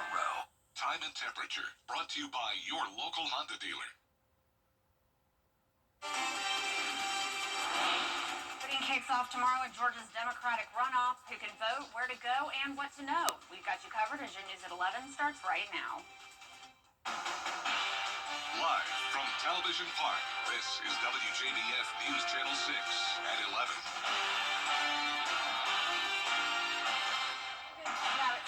a row. Time and temperature brought to you by your local Honda dealer. Voting kicks off tomorrow in Georgia's Democratic runoff. Who can vote, where to go, and what to know. We've got you covered as your news at 11 starts right now. Live from Television Park, this is WJBF News Channel 6 at 11.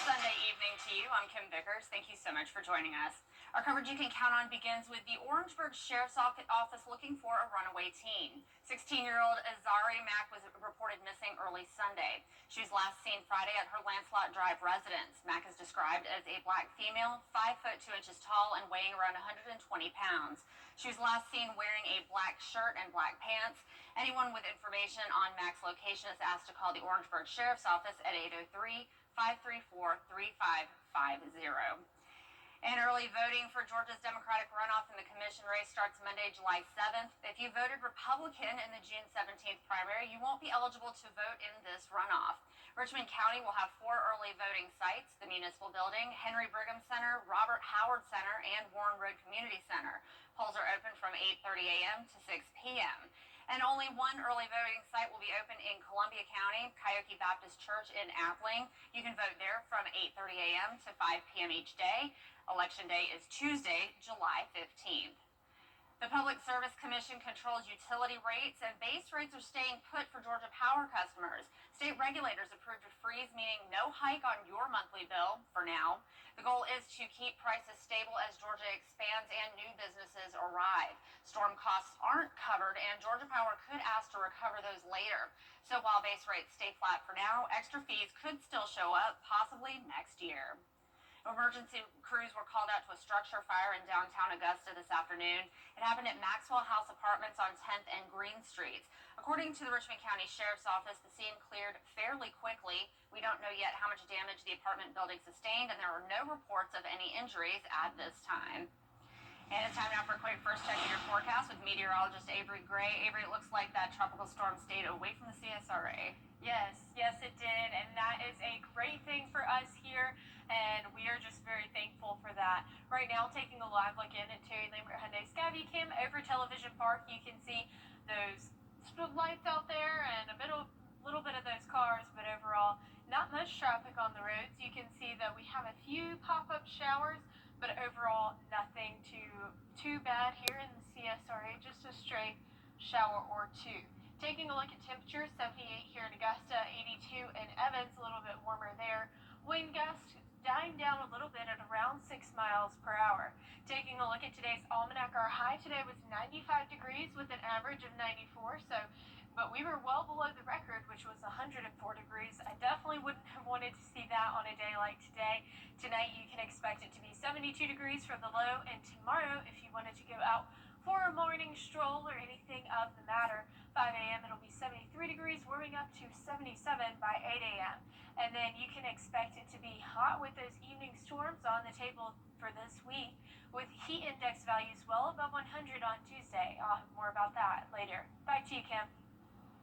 Sunday evening to you. I'm Kim Vickers. Thank you so much for joining us. Our coverage you can count on begins with the Orangeburg Sheriff's Office looking for a runaway teen. 16-year-old Azari Mack was reported missing early Sunday. She was last seen Friday at her Lancelot Drive residence. Mack is described as a black female, 5 foot 2 inches tall and weighing around 120 pounds. She was last seen wearing a black shirt and black pants. Anyone with information on Mack's location is asked to call the Orangeburg Sheriff's Office at 803-534-3550. And early voting for Georgia's Democratic runoff in the commission race starts Monday, July 7th. If you voted Republican in the June 17th primary, you won't be eligible to vote in this runoff. Richmond County will have 4 early voting sites: the Municipal Building, Henry Brigham Center, Robert Howard Center, and Warren Road Community Center. Polls are open from 8:30 a.m. to 6 p.m. And only one early voting site will be open in Columbia County, Coyote Baptist Church in Appling. You can vote there from 8:30 a.m. to 5 p.m. each day. Election day is Tuesday, July 15th. The Public Service Commission controls utility rates, and base rates are staying put for Georgia Power customers. State regulators approved a freeze, meaning no hike on your monthly bill for now. The goal is to keep prices stable as Georgia expands and new businesses arrive. Storm costs aren't covered, and Georgia Power could ask to recover those later. So while base rates stay flat for now, extra fees could still show up, possibly next year. Emergency crews were called out to a structure fire in downtown Augusta this afternoon. It happened at Maxwell House Apartments on 10th and Green Streets. According to the Richmond County Sheriff's Office, the scene cleared fairly quickly. We don't know yet how much damage the apartment building sustained, and there are no reports of any injuries at this time. And it's time now for a quick first check of your forecast with meteorologist Avery Gray. Avery, it looks like that tropical storm stayed away from the CSRA. Yes, it did, and that is a great thing for us here, and we are just very thankful for that. Right now, taking a live look in at Terry Lambert Hyundai Scabby Cam over Television Park, you can see those lights out there and a little bit of those cars, but overall, not much traffic on the roads. You can see that we have a few pop-up showers, but overall, nothing too bad here in the CSRA, just a stray shower or two. Taking a look at temperature, 78 here in Augusta, 82 in Evans, a little bit warmer there. Wind gusts dying down a little bit at around 6 miles per hour. Taking a look at today's almanac, our high today was 95 degrees with an average of 94, but we were well below the record, which was 104 degrees. I definitely wouldn't have wanted to see that on a day like today. Tonight you can expect it to be 72 degrees from the low, and tomorrow, if you wanted to go out for a morning stroll or anything of the matter, 5 a.m. it'll be 73 degrees, warming up to 77 by 8 a.m. And then you can expect it to be hot with those evening storms on the table for this week, with heat index values well above 100 on Tuesday. I'll have more about that later. Back to you, Kim.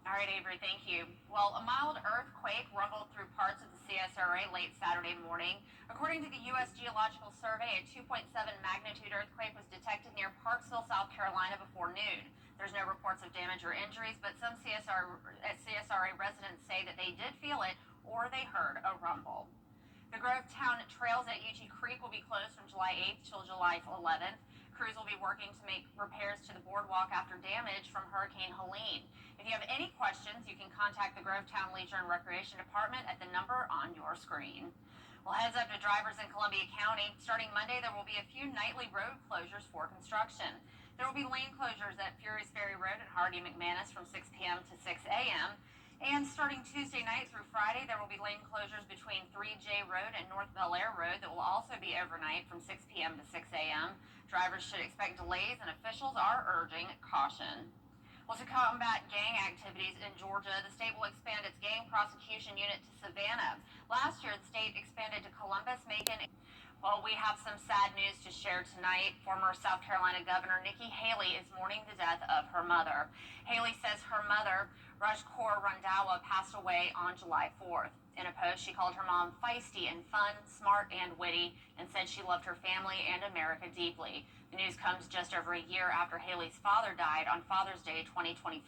All right, Avery, thank you. Well, a mild earthquake rumbled through parts of the CSRA late Saturday morning. According to the U.S. Geological Survey, a 2.7 magnitude earthquake was detected near Parksville, South Carolina before noon. There's no reports of damage or injuries, but some CSRA residents say that they did feel it or they heard a rumble. The Grovetown trails at UG Creek will be closed from July 8th till July 11th. Crews will be working to make repairs to the boardwalk after damage from Hurricane Helene. If you have any questions, you can contact the Grovetown Leisure and Recreation Department at the number on your screen. Well, heads up to drivers in Columbia County. Starting Monday, there will be a few nightly road closures for construction. There will be lane closures at Furys Ferry Road and Hardy McManus from 6 p.m. to 6 a.m. And starting Tuesday night through Friday, there will be lane closures between 3J Road and North Bel Air Road that will also be overnight from 6 p.m. to 6 a.m. Drivers should expect delays, and officials are urging caution. Well, to combat gang activities in Georgia, the state will expand its gang prosecution unit to Savannah. Last year, the state expanded to Columbus, Macon. Well, we have some sad news to share tonight. Former South Carolina Governor Nikki Haley is mourning the death of her mother. Haley says her mother, Rajkaur Randhawa, passed away on July 4th. In a post, she called her mom feisty and fun, smart and witty, and said she loved her family and America deeply. The news comes just over a year after Haley's father died on Father's Day 2024.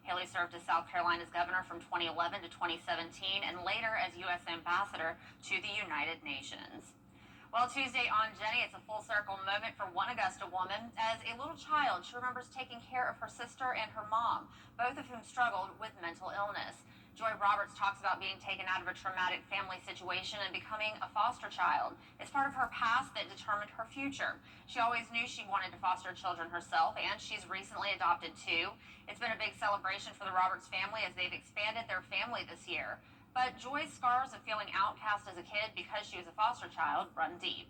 Haley served as South Carolina's governor from 2011 to 2017 and later as U.S. ambassador to the United Nations. Well, Tuesday on Jenny, it's a full circle moment for one Augusta woman. As a little child, she remembers taking care of her sister and her mom, both of whom struggled with mental illness. Joy Roberts talks about being taken out of a traumatic family situation and becoming a foster child. It's part of her past that determined her future. She always knew she wanted to foster children herself, and she's recently adopted two. It's been a big celebration for the Roberts family as they've expanded their family this year. But Joy's scars of feeling outcast as a kid because she was a foster child run deep.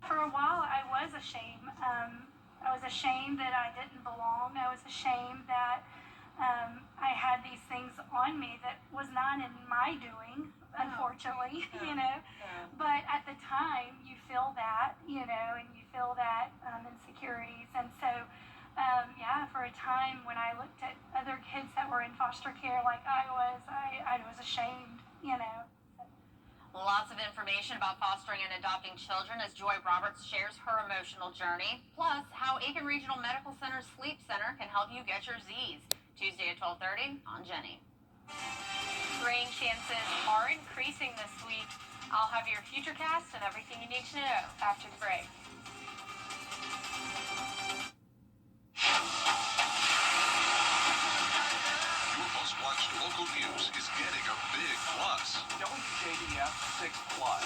For a while, I was ashamed. I was ashamed that I didn't belong. I was ashamed that I had these things on me that was not in my doing, unfortunately, But at the time, you feel that, and you feel that insecurities. And so, for a time when I looked at other kids that were in foster care like I was ashamed, Lots of information about fostering and adopting children as Joy Roberts shares her emotional journey, plus how Aiken Regional Medical Center's Sleep Center can help you get your Z's. Tuesday at 12:30 on Jenny. Rain chances are increasing this week. I'll have your futurecast and everything you need to know after the break. Your most watched local news is getting a big plus. WJBF 6 Plus,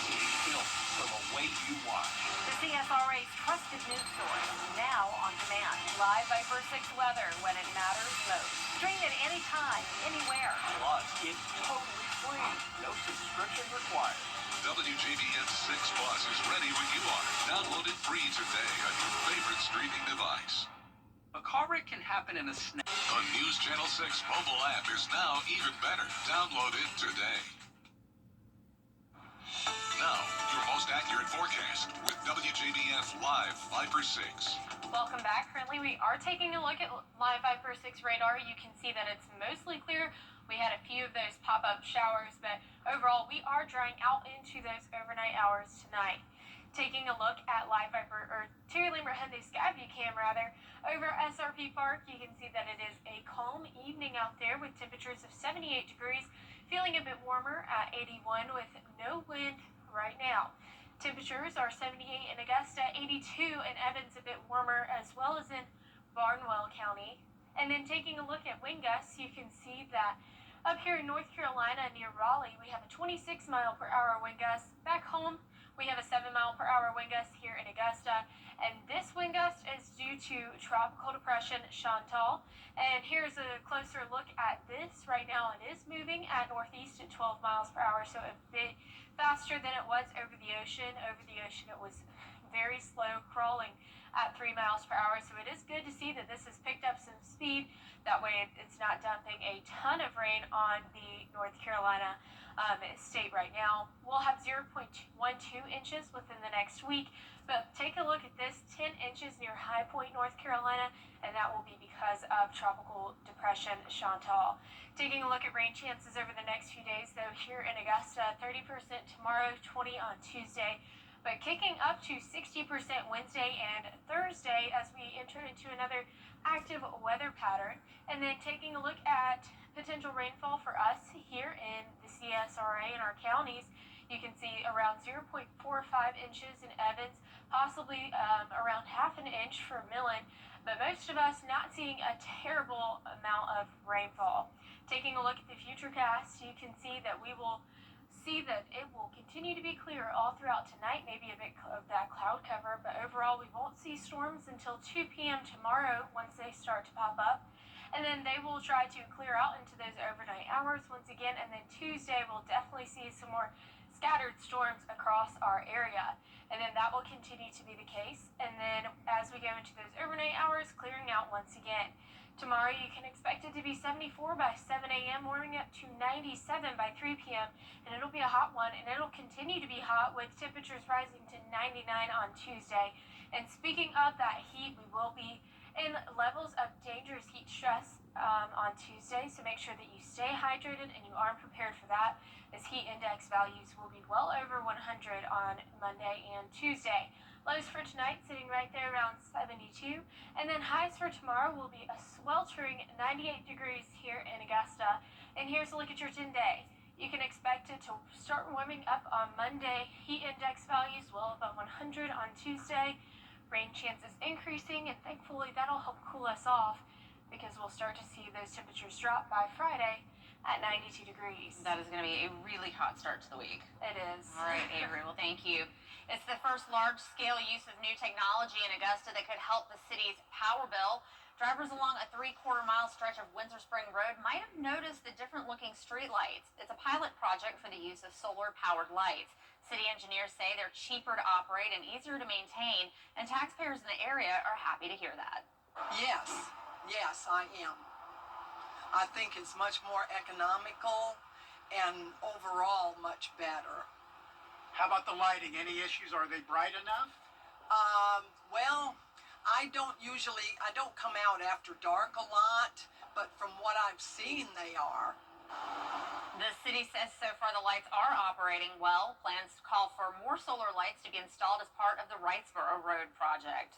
built for the way you watch. The CSRA's trusted news source, now on demand. Live Viper 6 weather when it matters most. Stream it anytime, anywhere. Plus, it's totally free. No subscription required. WJBF 6 Plus is ready when you are. Download it free today on your favorite streaming device. A car wreck can happen in a snap. The News Channel 6 mobile app is now even better. Download it today. Now, your most accurate forecast with WJBF Live Viper 6. Welcome back. Currently, we are taking a look at Live Viper 6 radar. You can see that it's mostly clear. We had a few of those pop-up showers, but overall, we are drying out into those overnight hours tonight. Taking a look at Live Viper, or Terry Lambert Hyundai Skyview cam rather, over SRP Park, you can see that it is a calm evening out there with temperatures of 78 degrees, feeling a bit warmer at 81 with no wind right now. Temperatures are 78 in Augusta, 82 in Evans, a bit warmer, as well as in Barnwell County. And then taking a look at wind gusts, you can see that up here in North Carolina near Raleigh, we have a 26 mile per hour wind gust. Back home, we have a 7 mile per hour wind gust here in Augusta. And this wind gust is due to Tropical Depression Chantal. And here's a closer look at this. Right now, it is moving at northeast at 12 miles per hour, so a bit faster than it was over the ocean. Over the ocean, it was very slow crawling at 3 miles per hour. So it is good to see that this has picked up some speed. That way it's not dumping a ton of rain on the North Carolina state right now. We'll have 0.12 inches within the next week. But take a look at this, 10 inches near High Point, North Carolina, and that will be because of Tropical Depression Chantal. Taking a look at rain chances over the next few days, though, here in Augusta, 30% tomorrow, 20 on Tuesday, but kicking up to 60% Wednesday and Thursday as we enter into another active weather pattern. And then taking a look at potential rainfall for us here in the CSRA in our counties, you can see around 0.45 inches in Evans, possibly around half an inch for Millen, but most of us not seeing a terrible amount of rainfall. Taking a look at the futurecast, you can see that we will see that it will continue to be clear all throughout tonight, maybe a bit of that cloud cover, but overall we won't see storms until 2 p.m. tomorrow once they start to pop up. And then they will try to clear out into those overnight hours once again, and then Tuesday we'll definitely see some more scattered storms across our area. And then that will continue to be the case. And then as we go into those overnight hours, clearing out once again. Tomorrow you can expect it to be 74 by 7 a.m., warming up to 97 by 3 p.m., and it'll be a hot one, and it'll continue to be hot with temperatures rising to 99 on Tuesday. And speaking of that heat, we will be and levels of dangerous heat stress on Tuesday. So make sure that you stay hydrated and you are prepared for that, as heat index values will be well over 100 on Monday and Tuesday. Lows for tonight sitting right there around 72, and then highs for tomorrow will be a sweltering 98 degrees here in Augusta. And here's a look at your 10-day. You can expect it to start warming up on Monday. Heat index values well above 100 on Tuesday. Rain chances increasing, and thankfully that'll help cool us off, because we'll start to see those temperatures drop by Friday at 92 degrees. That is going to be a really hot start to the week. It is. All right, Avery, well, thank you. It's the first large-scale use of new technology in Augusta that could help the city's power bill. Drivers along a 3/4-mile stretch of Windsor Spring Road might have noticed the different-looking streetlights. It's a pilot project for the use of solar-powered lights. City engineers say they're cheaper to operate and easier to maintain, and taxpayers in the area are happy to hear that. Yes, I am. I think it's much more economical and overall much better. How about the lighting? Any issues? Are they bright enough? Well, I don't come out after dark a lot, but from what I've seen, they are. The city says so far the lights are operating well. Plans call for more solar lights to be installed as part of the Wrightsboro Road project.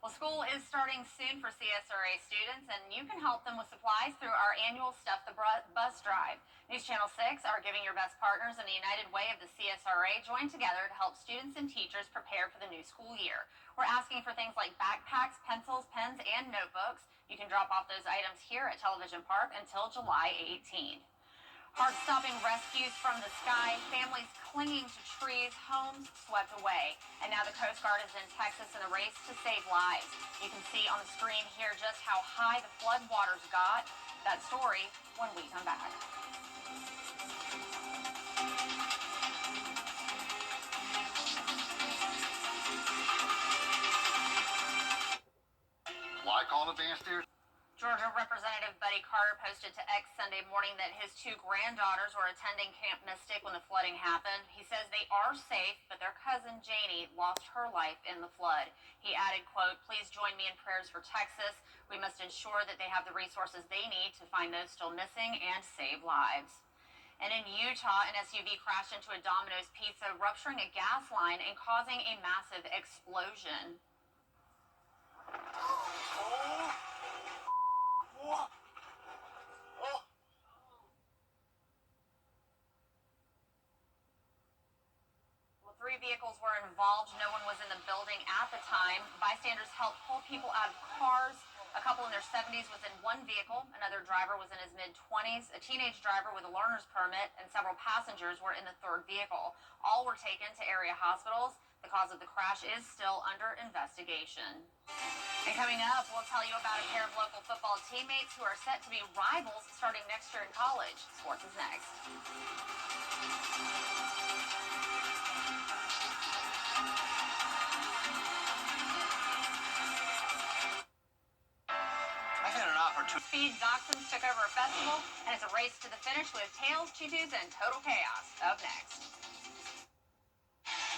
Well, school is starting soon for CSRA students, and you can help them with supplies through our annual Stuff the Bus drive. News Channel 6 are giving your best partners in the United Way of the CSRA join together to help students and teachers prepare for the new school year. We're asking for things like backpacks, pencils, pens, and notebooks. You can drop off those items here at Television Park until July 18th. Heart-stopping rescues from the sky, families clinging to trees, homes swept away. And now the Coast Guard is in Texas in a race to save lives. You can see on the screen here just how high the flood waters got. That story when we come back. Like all advanced air. Georgia Representative Buddy Carter posted to X Sunday morning that his 2 granddaughters were attending Camp Mystic when the flooding happened. He says they are safe, but their cousin Janie lost her life in the flood. He added, quote, "Please join me in prayers for Texas. We must ensure that they have the resources they need to find those still missing and save lives." And in Utah, an SUV crashed into a Domino's Pizza, rupturing a gas line and causing a massive explosion. Well, 3 vehicles were involved. No one was in the building at the time. Bystanders helped pull people out of cars. A couple in their 70s was in one vehicle. Another driver was in his mid-20s. A teenage driver with a learner's permit, and several passengers were in the 3rd vehicle. All were taken to area hospitals. The cause of the crash is still under investigation. And coming up, we'll tell you about a pair of local football teammates who are set to be rivals starting next year in college. Sports is next. I've had an opportunity. Speed Dachshunds took over a festival, and it's a race to the finish with tails, tutus, and total chaos. Up next.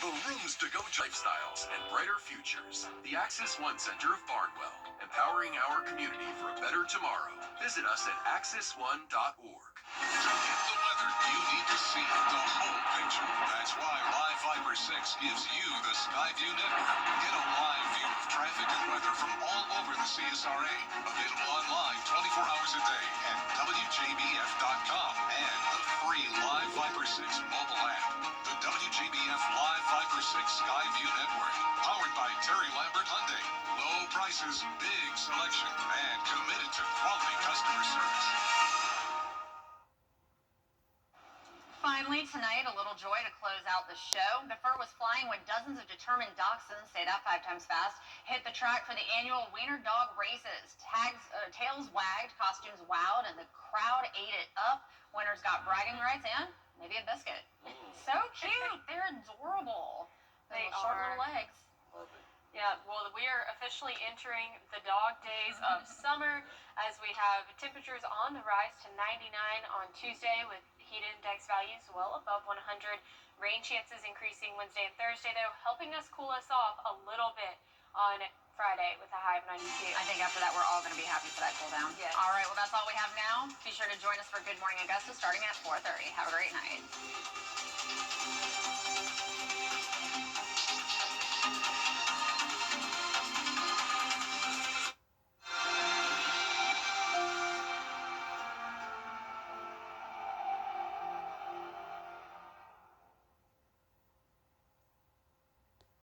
The rooms to go lifestyles and brighter futures. The Axis One Center of Barnwell, empowering our community for a better tomorrow. Visit us at axis1.org. To get the weather, you need to see the whole picture. That's why Live Fiber 6 gives you the Skyview network. Get a live view of traffic and weather from all over the CSRA. Available online 24 hours a day at WJBF.com and the free Live Fiber 6 mobile app. The WJBF Live Fiber 6 Skyview network, powered by Terry Lambert Hyundai. Low prices, big selection, and committed to quality customer service. Finally, tonight, a little joy to close out the show. The fur was flying when dozens of determined dachshunds, say that 5 times fast, hit the track for the annual Wiener Dog races. Tails wagged, costumes wowed, and the crowd ate it up. Winners got bragging rights and maybe a biscuit. So cute. They're adorable. They short are. little legs. Yeah, well, we are officially entering the dog days of summer, as we have temperatures on the rise to 99 on Tuesday with heat index values well above 100. Rain chances increasing Wednesday and Thursday, though, helping us cool us off a little bit on Friday with a high of 92. I think after that, we're all going to be happy for that cool down. Yes. All right, well, that's all we have now. Be sure to join us for Good Morning Augusta starting at 4:30. Have a great night.